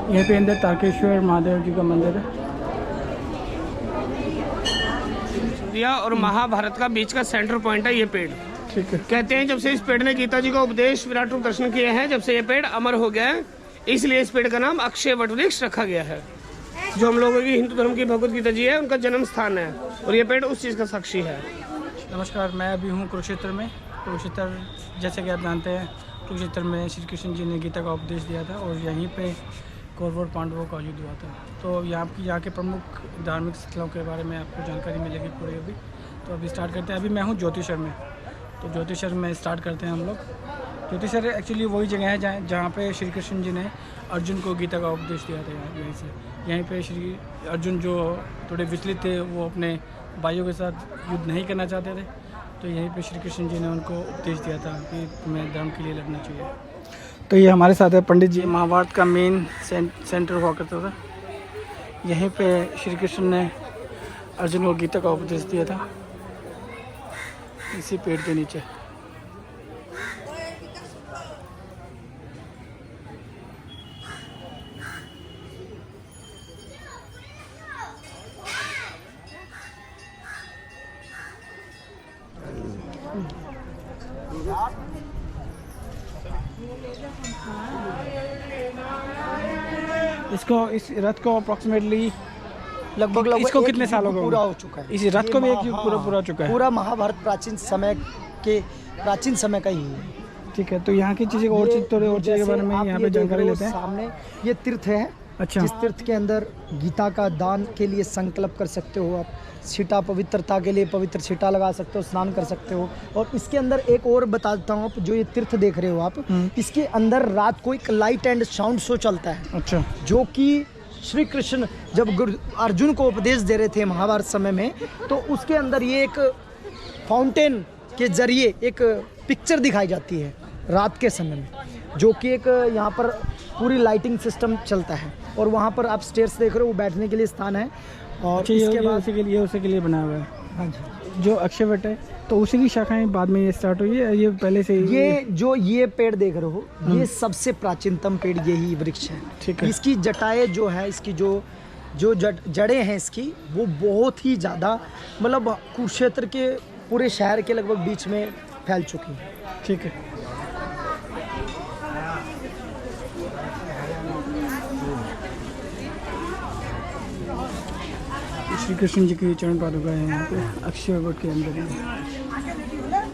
यहाँ पे अंदर तारकेश्वर महादेव जी का मंदिर है। दिया और महाभारत का बीच का सेंटर पॉइंट है ये पेड़। ठीक है। कहते हैं जब से इस पेड़ ने गीता जी का उपदेश विराट रूप दर्शन किए हैं, जब से ये पेड़ अमर हो गया है, इसलिए इस पेड़ का नाम अक्षय वट वृक्ष रखा गया है। जो हम लोगों की हिंदू धर्म की भगवत गीता जी है, उनका जन्म स्थान है और ये पेड़ उस चीज़ का साक्षी है। नमस्कार, मैं अभी हूँ कुरुक्षेत्र में। कुरुक्षेत्र जैसे कि आप जानते हैं, कुरुक्षेत्र में श्री कृष्ण जी ने गीता का उपदेश दिया था और यहीं पे कौरव और पांडवों का युद्ध हुआ था। तो यहाँ के प्रमुख धार्मिक स्थलों के बारे में आपको जानकारी मिलेगी पूरी अभी। तो अभी स्टार्ट करते हैं। अभी मैं हूँ ज्योतिषर में, तो ज्योतिषर में स्टार्ट करते हैं हम लोग। ज्योतिषर एक्चुअली वही जगह है जहाँ पे श्री कृष्ण जी ने अर्जुन को गीता का उपदेश दिया था। यहीं से यहीं पे श्री अर्जुन जो थोड़े विचलित थे, वो अपने भाइयों के साथ युद्ध नहीं करना चाहते थे, तो यहीं पे श्री कृष्ण जी ने उनको उपदेश दिया था कि तुम्हें धर्म के लिए लड़ना चाहिए। तो ये हमारे साथ है पंडित जी। महाभारत का मेन सेंटर हुआ करता था, यहीं पे श्री कृष्ण ने अर्जुन को गीता का उपदेश दिया था, इसी पेड़ के नीचे। इस रथ को अप्रॉक्सीमेटली लगभग इसको कितने सालों को पूरा हो चुका है। इस रथ को भी एक युग पूरा चुका है। पूरा महाभारत प्राचीन समय का ही है। ठीक है, तो यहाँ की चीज़ें और चीज़ों के बारे में यहाँ पे जानकारी लेते हैं। सामने ये तीर्थ है। अच्छा। जिस तीर्थ के अंदर गीता का दान के लिए संकल्प कर सकते हो आप, छीटा पवित्रता के लिए पवित्र छीटा लगा सकते हो, स्नान कर सकते हो। और इसके अंदर एक और बता देता हूँ, जो ये तीर्थ देख रहे हो आप, इसके अंदर रात को एक लाइट एंड साउंड शो चलता है। अच्छा। जो कि श्री कृष्ण जब अर्जुन को उपदेश दे रहे थे महाभारत समय में, तो उसके अंदर ये एक फाउंटेन के जरिए एक पिक्चर दिखाई जाती है रात के समय में, जो कि एक यहाँ पर पूरी लाइटिंग सिस्टम चलता है। और वहाँ पर आप स्टेयर्स देख रहे हो, वो बैठने के लिए स्थान है। और इसके बाद उसी के लिए बना हुआ है। हाँ जी। जो अक्षयवट है, तो उसी की शाखाएं बाद में ये स्टार्ट हुई है, ये पहले से ये पेड़ देख रहे हो, ये सबसे प्राचीनतम पेड़ यही वृक्ष है। ठीक है। इसकी जटाएं जो है, इसकी जो जड़ें हैं इसकी, वो बहुत ही ज़्यादा, मतलब कुरुक्षेत्र के पूरे शहर के लगभग बीच में फैल चुकी है। ठीक है। श्री कृष्ण जी की चरण पादुका है यहाँ पे अक्षयवट के अंदर है।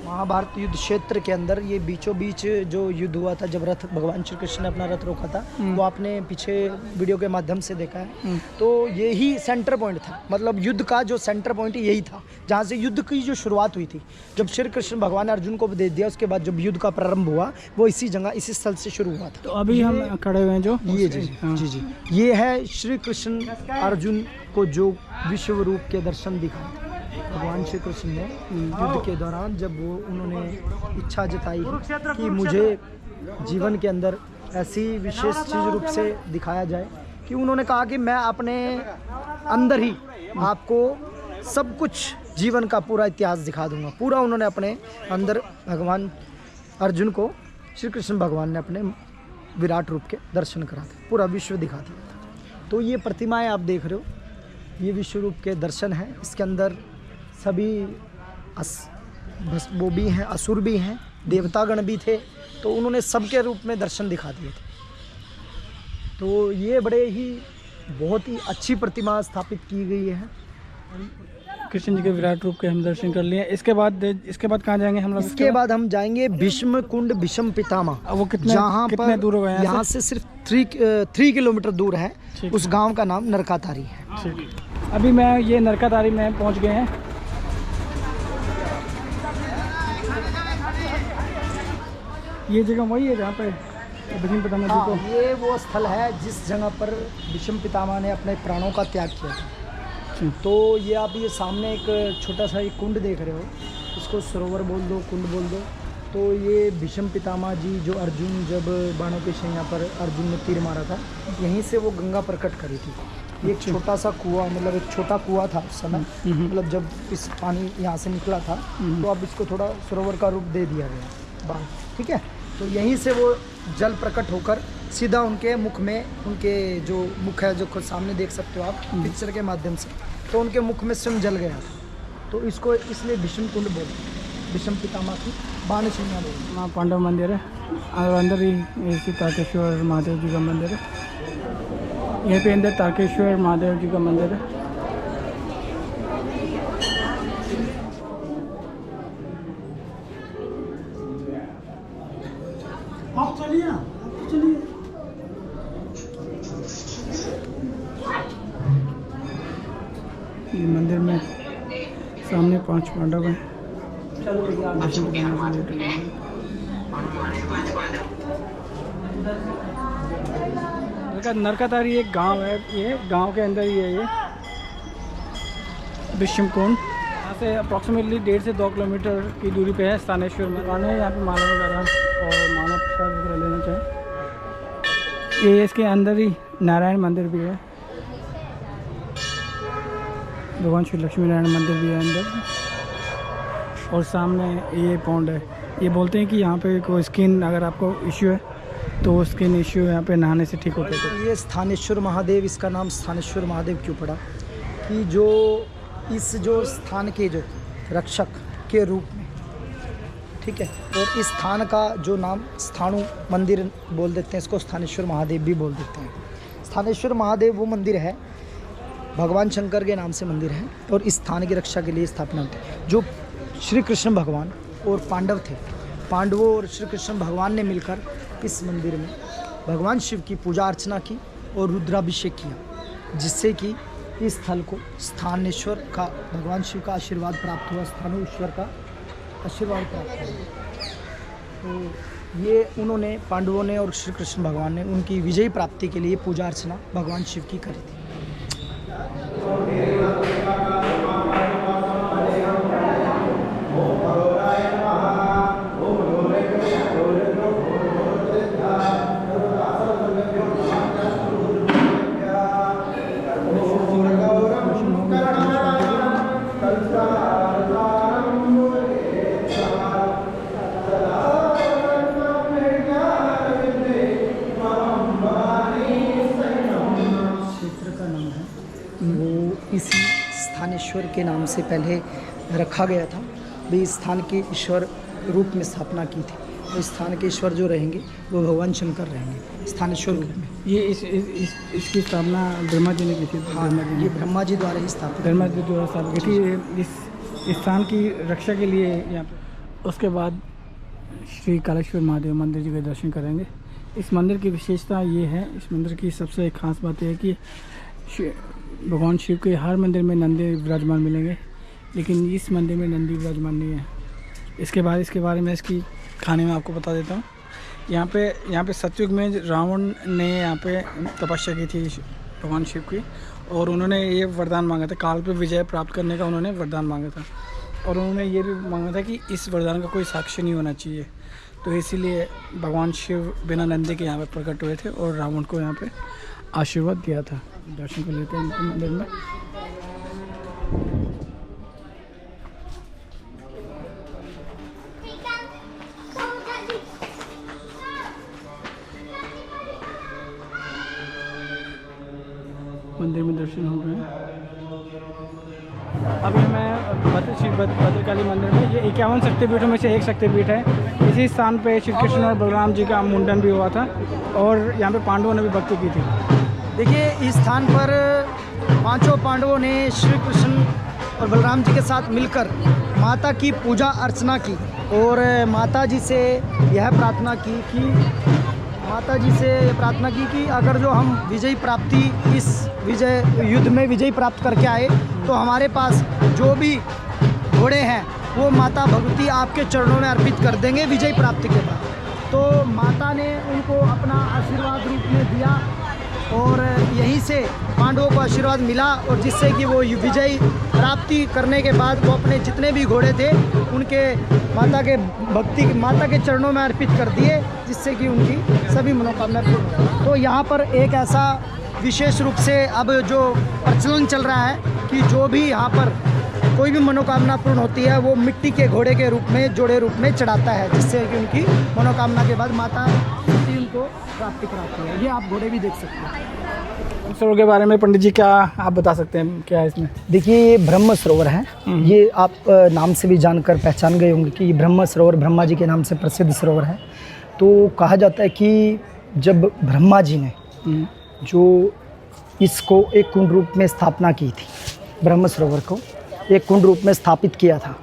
महाभारत युद्ध क्षेत्र के अंदर ये बीचों बीच जो युद्ध हुआ था, जब रथ भगवान श्री कृष्ण ने अपना रथ रोका था, वो आपने पीछे वीडियो के माध्यम से देखा है। तो यही सेंटर पॉइंट था, मतलब युद्ध का जो सेंटर पॉइंट यही था, जहाँ से युद्ध की जो शुरुआत हुई थी। जब श्री कृष्ण भगवान ने अर्जुन को उपदेश दिया, उसके बाद जब युद्ध का प्रारंभ हुआ, वो इसी जगह, इसी स्थल से शुरू हुआ था। तो अभी हम खड़े हुए हैं जो जी, ये है श्री कृष्ण अर्जुन को जो विश्व रूप के दर्शन दिखाए भगवान श्री कृष्ण ने युद्ध के दौरान, जब वो उन्होंने इच्छा जताई कि मुझे जीवन के अंदर ऐसी विशेष चीज रूप से दिखाया जाए, कि उन्होंने कहा कि मैं अपने अंदर ही आपको सब कुछ जीवन का पूरा इतिहास दिखा दूंगा। पूरा उन्होंने अपने अंदर भगवान अर्जुन को श्री कृष्ण भगवान ने अपने विराट रूप के दर्शन करा थे, पूरा विश्व दिखा दिया था। तो ये प्रतिमाएं आप देख रहे हो, ये विश्व रूप के दर्शन हैं। इसके अंदर सभी वो भी हैं, असुर भी हैं, देवतागण भी थे, तो उन्होंने सबके रूप में दर्शन दिखा दिए थे। तो ये बड़े ही बहुत ही अच्छी प्रतिमा स्थापित की गई है। कृष्ण जी के विराट रूप के हम दर्शन कर लिए। इसके बाद कहाँ जाएंगे हम लोग? इसके बाद हम जाएंगे भीष्म कुंड भीष्म पितामह। वो कितने दूर होगा यहाँ से? सिर्फ 3 किलोमीटर दूर है। उस गांव का नाम नरकातारी है। ठीक। अभी मैं ये नरकातारी में पहुँच गए हैं। ये जगह वही है जहाँ पे भीष्म पितामह जी को, ये वो स्थल है जिस जगह पर भीष्म पितामह ने अपने प्राणों का त्याग किया था। तो ये आप ये सामने एक छोटा सा एक कुंड देख रहे हो, इसको सरोवर बोल दो, कुंड बोल दो। तो ये भीष्म पितामह जी, जो अर्जुन जब बाणों के शैया पर अर्जुन ने तीर मारा था, यहीं से वो गंगा प्रकट करी थी। एक छोटा सा कुआं, मतलब एक छोटा कुआं था उस समय, मतलब जब इस पानी यहाँ से निकला था, तो अब इसको थोड़ा सरोवर का रूप दे दिया गया बाहर। ठीक है, तो यहीं से वो जल प्रकट होकर सीधा उनके मुख में, उनके जो मुख है, जो खुद सामने देख सकते हो आप पिक्चर के माध्यम से, तो उनके मुख में स्वयं जल गया था। तो इसको इसलिए भीष्म कुंड बोलते हैं, भीष्म पितामह की बाण चिन्ह बोलते हैं। वहाँ पांडव मंदिर है और अंदर ही ऐसी तारकेश्वर महादेव जी का मंदिर है। यहीं पे अंदर तारकेश्वर महादेव जी का मंदिर है। आप चलिए ना, आप चलिए। ये मंदिर में सामने 5 पांडव हैं। नरकातारी एक गांव है, ये गांव के अंदर ही है ये भीष्म कुंड। यहाँ से अप्रॉक्सीमेटली 1.5 से 2 किलोमीटर की दूरी पे है स्थानेश्वर मकान है। यहाँ पे माला वगैरह और मानव प्रसाद वगैरह लेना चाहिए। ये इसके अंदर ही नारायण मंदिर भी है, भगवान श्री लक्ष्मी नारायण मंदिर भी है अंदर। और सामने ये पौंड है। ये बोलते हैं कि यहाँ पे कोई स्किन अगर आपको इश्यू है तो स्किन इश्यू यहाँ पे नहाने से ठीक होता है। ये स्थानेश्वर महादेव, इसका नाम स्थानेश्वर महादेव क्यों पड़ा कि जो इस जो स्थान के जो रक्षक के रूप में, ठीक है, और इस स्थान का जो नाम स्थाणु मंदिर बोल देते हैं, इसको स्थानेश्वर महादेव भी बोल देते हैं। स्थानेश्वर महादेव वो मंदिर है, भगवान शंकर के नाम से मंदिर है और इस स्थान की रक्षा के लिए स्थापना होती है। जो श्री कृष्ण भगवान और पांडव थे, पांडवों और श्री कृष्ण भगवान ने मिलकर इस मंदिर में भगवान शिव की पूजा अर्चना की और रुद्राभिषेक किया, जिससे कि इस स्थल को स्थानेश्वर का, भगवान शिव का आशीर्वाद प्राप्त हुआ, स्थानेश्वर का आशीर्वाद प्राप्त हुआ। तो ये उन्होंने, पांडवों ने और श्री कृष्ण भगवान ने उनकी विजय प्राप्ति के लिए पूजा अर्चना भगवान शिव की करी थी। इसी स्थानेश्वर के नाम से पहले रखा गया था। भी इस स्थान के ईश्वर रूप में स्थापना की थी। तो इस स्थान के ईश्वर जो रहेंगे वो भगवान शंकर रहेंगे स्थानेश्वर रूप में। ये इसकी स्थापना ब्रह्मा जी ने की थी। हाँ, ये ब्रह्मा जी द्वारा ही स्थापित, ब्रह्मा जी द्वारा स्थापित की थी इस स्थान की रक्षा के लिए यहाँ पे। उसके बाद श्री कालेश्वर महादेव मंदिर जी के दर्शन करेंगे। इस मंदिर की विशेषता ये है, इस मंदिर की सबसे खास बात यह है कि भगवान शिव के हर मंदिर में नंदी विराजमान मिलेंगे, लेकिन इस मंदिर में नंदी विराजमान नहीं है। इसके बारे में इसकी कहानी में आपको बता देता हूँ। यहाँ पे सतयुग में रावण ने यहाँ पे तपस्या की थी भगवान शिव की, और उन्होंने ये वरदान मांगा था, काल पे विजय प्राप्त करने का उन्होंने वरदान मांगा था। और उन्होंने ये भी मांगा था कि इस वरदान का कोई साक्ष्य नहीं होना चाहिए। तो इसीलिए भगवान शिव बिना नंदी के यहाँ पे प्रकट हुए थे और रावण को यहाँ पे आशीर्वाद दिया था। दर्शन कर लेते हैं इनके मंदिर में। मंदिर में दर्शन हो गए। अभी मैं भद्रकाली मंदिर में, ये 51 शक्तिपीठों में से एक शक्तिपीठ है। इसी स्थान पे श्री कृष्ण और बलराम जी का मुंडन भी हुआ था और यहाँ पे पांडवों ने भी भक्ति की थी। देखिए, इस स्थान पर 5 पांडवों ने श्री कृष्ण और बलराम जी के साथ मिलकर माता की पूजा अर्चना की और माता जी से यह प्रार्थना की कि अगर जो हम विजय प्राप्ति, इस युद्ध में विजय प्राप्त करके आए तो हमारे पास जो भी घोड़े हैं वो माता भगवती आपके चरणों में अर्पित कर देंगे विजय प्राप्ति के बाद। तो माता ने उनको अपना आशीर्वाद रूप में दिया और यहीं से पांडवों को आशीर्वाद मिला, और जिससे कि वो विजय प्राप्ति करने के बाद वो अपने जितने भी घोड़े थे उनके माता के चरणों में अर्पित कर दिए, जिससे कि उनकी सभी मनोकामना पूर्ण हो। तो यहाँ पर एक ऐसा विशेष रूप से अब जो प्रचलन चल रहा है कि जो भी यहाँ पर कोई भी मनोकामना पूर्ण होती है वो मिट्टी के घोड़े के रूप में, जोड़े रूप में चढ़ाता है, जिससे कि उनकी मनोकामना के बाद माता को प्राप्ति कराती है। ये आप घोड़े भी देख सकते हैं। सरोवर के बारे में पंडित जी क्या आप बता सकते हैं, क्या है इसमें? देखिए ये ब्रह्म सरोवर है। ये आप नाम से भी जानकर पहचान गए होंगे कि ये ब्रह्म सरोवर ब्रह्मा जी के नाम से प्रसिद्ध सरोवर है। तो कहा जाता है कि जब ब्रह्मा जी ने जो इसको एक कुंड रूप में स्थापना की थी, ब्रह्म सरोवर को एक कुंड रूप में स्थापित किया था,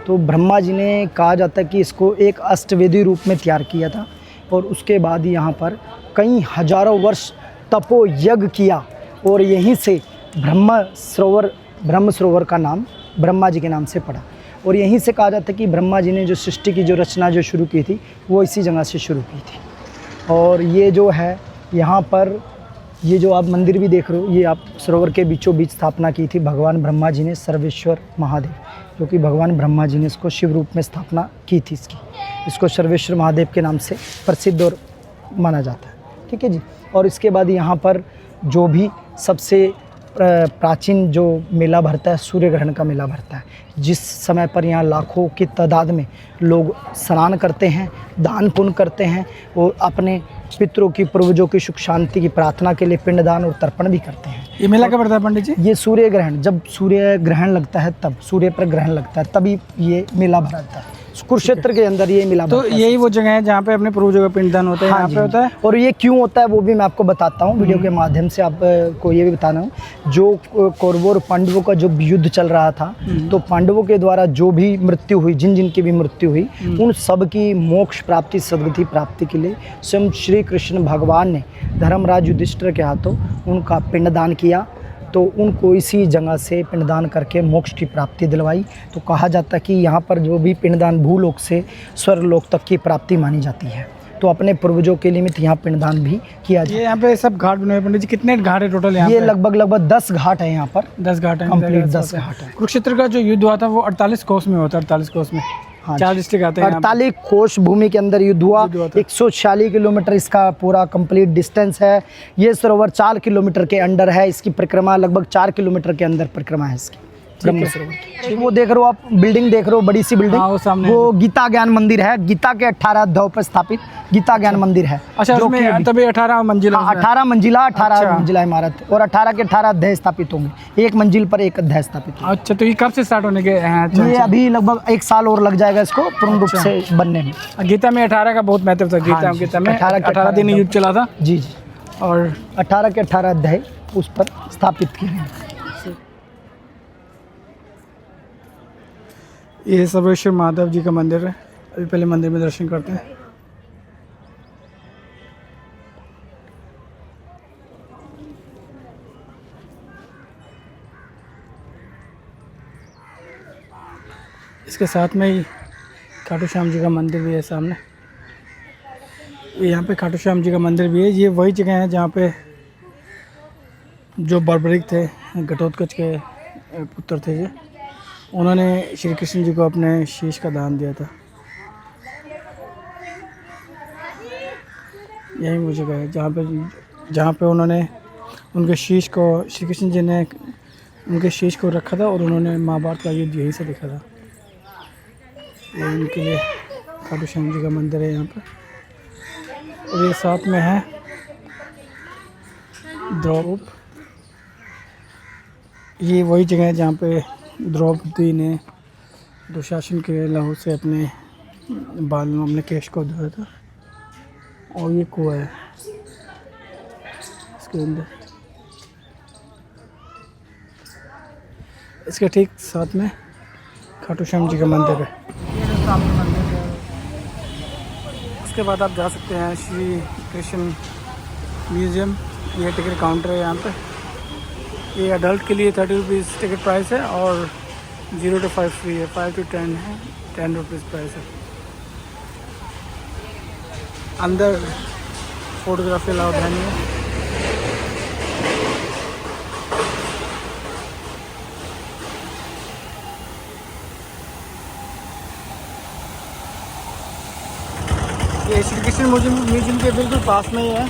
तो ब्रह्मा जी ने कहा जाता है कि इसको एक अष्टवेदी रूप में तैयार किया था। और उसके बाद यहाँ पर कई हजारों वर्ष तपो यज्ञ किया और यहीं से ब्रह्म सरोवर का नाम ब्रह्मा जी के नाम से पड़ा। और यहीं से कहा जाता है कि ब्रह्मा जी ने जो सृष्टि की जो रचना जो शुरू की थी वो इसी जगह से शुरू की थी। और ये जो है यहाँ पर ये जो आप मंदिर भी देख रहे हो, ये आप सरोवर के बीचों बीच स्थापना की थी भगवान ब्रह्मा जी ने, सर्वेश्वर महादेव, जो कि भगवान ब्रह्मा जी ने इसको शिव रूप में स्थापना की थी। इसको सर्वेश्वर महादेव के नाम से प्रसिद्ध और माना जाता है। ठीक है जी। और इसके बाद यहाँ पर जो भी सबसे प्राचीन जो मेला भरता है, सूर्य ग्रहण का मेला भरता है, जिस समय पर यहाँ लाखों की तादाद में लोग स्नान करते हैं, दान पुण्य करते हैं और अपने पितरों की, पूर्वजों की सुख शांति की प्रार्थना के लिए पिंडदान और तर्पण भी करते हैं। ये मेला कब पड़ता है पंडित जी? ये सूर्य ग्रहण, जब सूर्य ग्रहण लगता है तब, सूर्य पर ग्रहण लगता है तभी ये मेला भराता है। कुरुक्षेत्र के अंदर ये मेला तो भरता है। यही वो जगह है जहाँ पे अपने पूर्वजों का पिंडदान होता है, हाँ यहाँ जी, पे होता है। और ये क्यों होता है वो भी मैं आपको बताता हूँ वीडियो के माध्यम से। आपको ये भी बताना हूँ, जो कौरवों और पांडवों का जो युद्ध चल रहा था, तो पांडवों के द्वारा जो भी मृत्यु हुई, जिन की भी मृत्यु हुई, उन सब की मोक्ष प्राप्ति, सद्गति प्राप्ति के लिए स्वयं श्री कृष्ण भगवान ने धर्मराज युधिष्ठिर के हाथों उनका पिंडदान किया। तो उनको इसी जगह से पिंडदान करके मोक्ष की प्राप्ति दिलवाई। तो कहा जाता है कि यहाँ पर जो भी पिंडदान भूलोक से स्वर्गलोक तक की प्राप्ति मानी जाती है। तो अपने पूर्वजों के निमित्त यहाँ पिंडदान भी किया जाता है। ये यहाँ पे सब घाट बने हुए पंडित जी, कितने घाट है टोटल यहाँ ये पे? लगभग 10 घाट है यहाँ पर। 10 घाट है, कंप्लीट 10 घाट है। कुरुक्षेत्र का जो युद्ध हुआ था वो 48 कोस में होता है। 48 कोस में हाँ, 4 डिस्ट्रिक्ट आते हैं। 48 कोस भूमि के अंदर युद्ध हुआ। 146 किलोमीटर इसका पूरा कंप्लीट डिस्टेंस है। ये सरोवर 4 किलोमीटर के अंडर है। इसकी परिक्रमा लगभग 4 किलोमीटर के अंदर परिक्रमा है इसकी, ब्रह्म सरोवर की। वो देख रहे हो आप, बिल्डिंग देख रहे हो, बड़ी सी बिल्डिंग, हाँ, वो सामने वो गीता ज्ञान मंदिर है। गीता के 18 अध्यायों पर स्थापित गीता ज्ञान मंदिर है। अच्छा, जो उसमें तभी 18 मंजिला? 18 मंजिला इमारत और 18 के 18 अध्याय स्थापित होंगे। एक मंजिल पर एक अध्याय स्थापित होगा। अच्छा, तो ये कब से स्टार्ट होने के हैं? ये अभी लगभग 1 साल और लग जाएगा इसको पूर्ण रूप से बनने में। गीता में 18 का बहुत महत्व था। गीता में 18 दिन युद्ध चला था। जी जी। और 18 के 18 अध्याय उस पर स्थापित किए हैं। ये सर्वेश्वर महादेव जी का मंदिर है। अभी पहले मंदिर में दर्शन करते हैं। इसके साथ में ही खाटू श्याम जी का मंदिर भी है सामने। ये यहाँ पे खाटू श्याम जी का मंदिर भी है। ये वही जगह है जहाँ पे जो बर्बरिक थे, घटोत्कच के पुत्र थे, ये उन्होंने श्री कृष्ण जी को अपने शीश का दान दिया था। यही वो जगह है जहाँ पे उन्होंने उनके शीश को, श्री कृष्ण जी ने उनके शीश को रखा था और उन्होंने महाभारत का युद्ध यहीं से देखा था। ये उनके लिए खाटू श्याम जी का मंदिर है यहाँ पर। और ये साथ में है द्रौपदी। ये वही जगह है जहाँ पे द्रौपदी ने दुशासन के लहू से अपने बालों, अपने केश को धोया था। और ये कुआं है इसके अंदर। इसके ठीक साथ में खाटू श्याम जी का मंदिर है। ये जो सामने मंदिर है, उसके बाद आप जा सकते हैं श्री कृष्ण म्यूज़ियम। ये टिकट काउंटर है यहाँ पे। ये अडल्ट के लिए 30 रुपीज़ टिकट प्राइस है और 0 to 5 फ्री है। 5 to 10 है, 10 रुपीज़ प्राइस है। अंदर फोटोग्राफी अलाउड है नहीं है। ये श्री कृष्ण म्यूजियम के बिल्कुल पास में ही है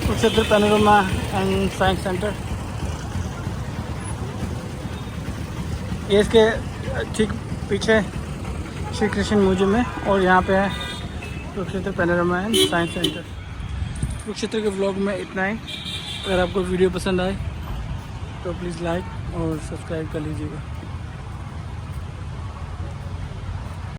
Kurukshetra panorama and science centre. ये इसके ठीक पीछे श्री कृष्ण म्यूजियम है और यहाँ पे है Kurukshetra panorama and science centre. Kurukshetra के ब्लॉग में इतना ही। अगर आपको वीडियो पसंद आए तो प्लीज़ लाइक और सब्सक्राइब कर लीजिएगा।